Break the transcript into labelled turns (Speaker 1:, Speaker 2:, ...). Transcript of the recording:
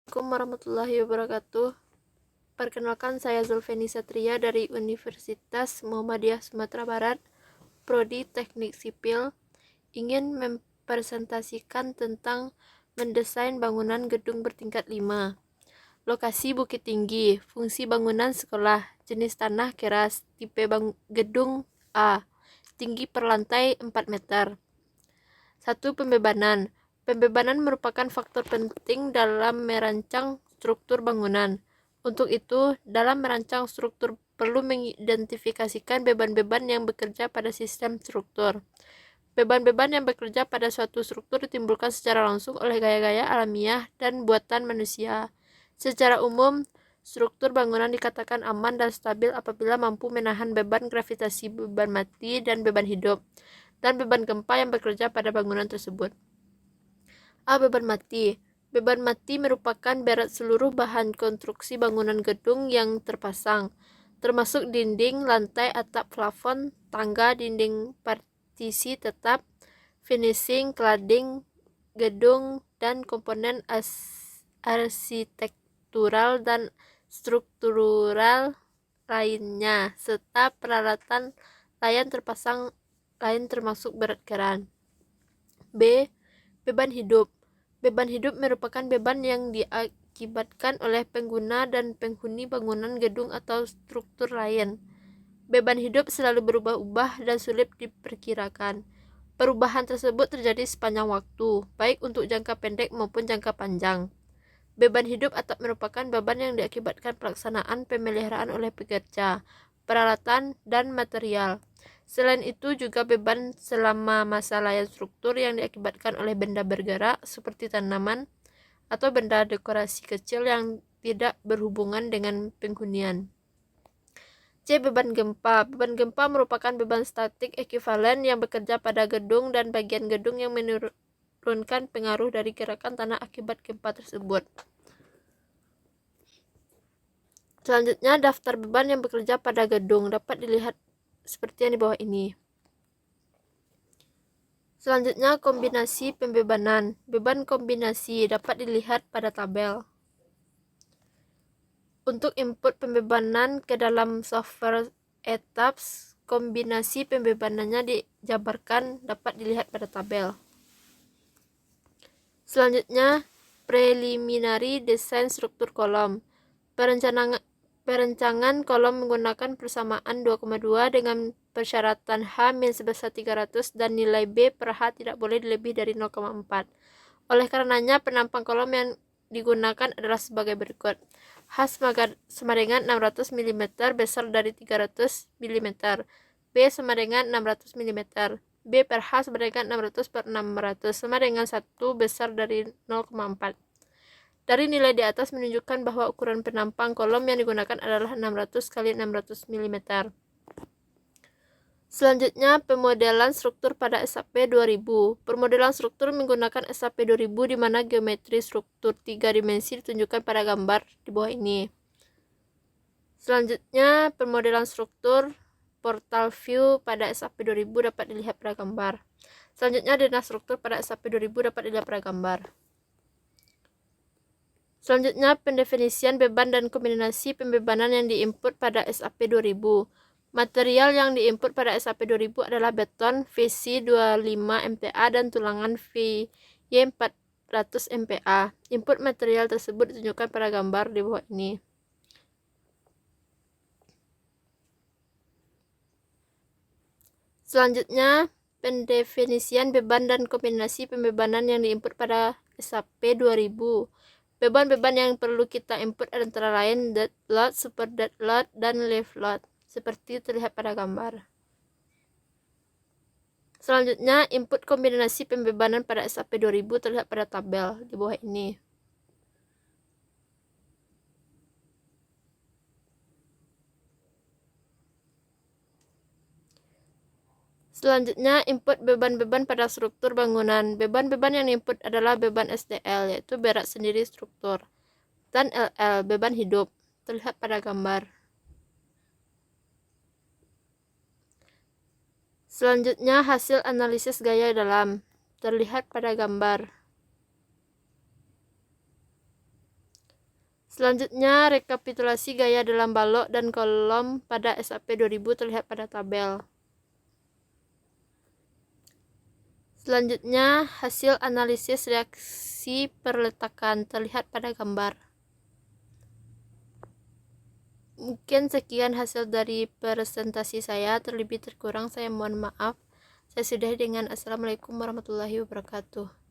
Speaker 1: Assalamualaikum warahmatullahi wabarakatuh. Perkenalkan, saya Zulfeni Satria dari Universitas Muhammadiyah Sumatera Barat, Prodi Teknik Sipil, ingin mempresentasikan tentang mendesain bangunan gedung bertingkat 5. Lokasi Bukit Tinggi, fungsi bangunan sekolah, jenis tanah keras, tipe gedung A, tinggi per lantai 4 meter. 1. Pembebanan. Pembebanan merupakan faktor penting dalam merancang struktur bangunan. Untuk itu, dalam merancang struktur perlu mengidentifikasikan beban-beban yang bekerja pada sistem struktur. Beban-beban yang bekerja pada suatu struktur ditimbulkan secara langsung oleh gaya-gaya alamiah dan buatan manusia. Secara umum, struktur bangunan dikatakan aman dan stabil apabila mampu menahan beban gravitasi, beban mati, dan beban hidup, dan beban gempa yang bekerja pada bangunan tersebut. A. Beban mati. Beban mati merupakan berat seluruh bahan konstruksi bangunan gedung yang terpasang, termasuk dinding, lantai, atap, plafon, tangga, dinding partisi tetap, finishing, cladding, gedung, dan komponen arsitektural dan struktural lainnya, serta peralatan lain terpasang lain termasuk berat keran. B. Beban hidup. Beban hidup merupakan beban yang diakibatkan oleh pengguna dan penghuni bangunan gedung atau struktur lain. Beban hidup selalu berubah-ubah dan sulit diperkirakan. Perubahan tersebut terjadi sepanjang waktu, baik untuk jangka pendek maupun jangka panjang. Beban hidup atap merupakan beban yang diakibatkan pelaksanaan pemeliharaan oleh pekerja, peralatan, dan material. Selain itu juga beban selama masa layan struktur yang diakibatkan oleh benda bergerak seperti tanaman atau benda dekorasi kecil yang tidak berhubungan dengan penghunian. C. Beban gempa. Beban gempa merupakan beban statik ekuivalen yang bekerja pada gedung dan bagian gedung yang menurunkan pengaruh dari gerakan tanah akibat gempa tersebut. Selanjutnya, daftar beban yang bekerja pada gedung dapat dilihat seperti yang di bawah ini. Selanjutnya, kombinasi pembebanan. Beban kombinasi dapat dilihat pada tabel. Untuk input pembebanan ke dalam software ETABS, kombinasi pembebanannya dijabarkan dapat dilihat pada tabel. Selanjutnya, preliminary desain struktur kolom. Perencanaan kolom menggunakan persamaan 2,2 dengan persyaratan H min sebesar 300 dan nilai B per H tidak boleh lebih dari 0,4. Oleh karenanya, penampang kolom yang digunakan adalah sebagai berikut. H sama dengan 600 mm besar dari 300 mm. B sama dengan 600 mm. B per H sama dengan 600 per 600 sama dengan 1 besar dari 0,4. Dari nilai di atas menunjukkan bahwa ukuran penampang kolom yang digunakan adalah 600 kali 600 mm. Selanjutnya, pemodelan struktur pada SAP 2000. Permodelan struktur menggunakan SAP 2000 di mana geometri struktur 3 dimensi ditunjukkan pada gambar di bawah ini. Selanjutnya, pemodelan struktur portal view pada SAP 2000 dapat dilihat pada gambar. Selanjutnya, dana struktur pada SAP 2000 dapat dilihat pada gambar. Selanjutnya, pendefinisian beban dan kombinasi pembebanan yang diinput pada SAP 2000. Material yang diinput pada SAP 2000 adalah beton VC 25 MPa dan tulangan VY 400 MPa. Input material tersebut ditunjukkan pada gambar di bawah ini. Selanjutnya, pendefinisian beban dan kombinasi pembebanan yang diinput pada SAP 2000. Beban-beban yang perlu kita input antara lain dead load, super dead load, dan live load, seperti terlihat pada gambar. Selanjutnya, input kombinasi pembebanan pada SAP 2000 terlihat pada tabel di bawah ini. Selanjutnya, input beban-beban pada struktur bangunan. Beban-beban yang diinput adalah beban SDL, yaitu berat sendiri struktur, dan LL, beban hidup, terlihat pada gambar. Selanjutnya, hasil analisis gaya dalam, terlihat pada gambar. Selanjutnya, rekapitulasi gaya dalam balok dan kolom pada SAP 2000 terlihat pada tabel. Selanjutnya, hasil analisis reaksi perletakan terlihat pada gambar. Mungkin sekian hasil dari presentasi saya, terlebih terkurang saya mohon maaf. Saya sudahi dengan Assalamualaikum warahmatullahi wabarakatuh.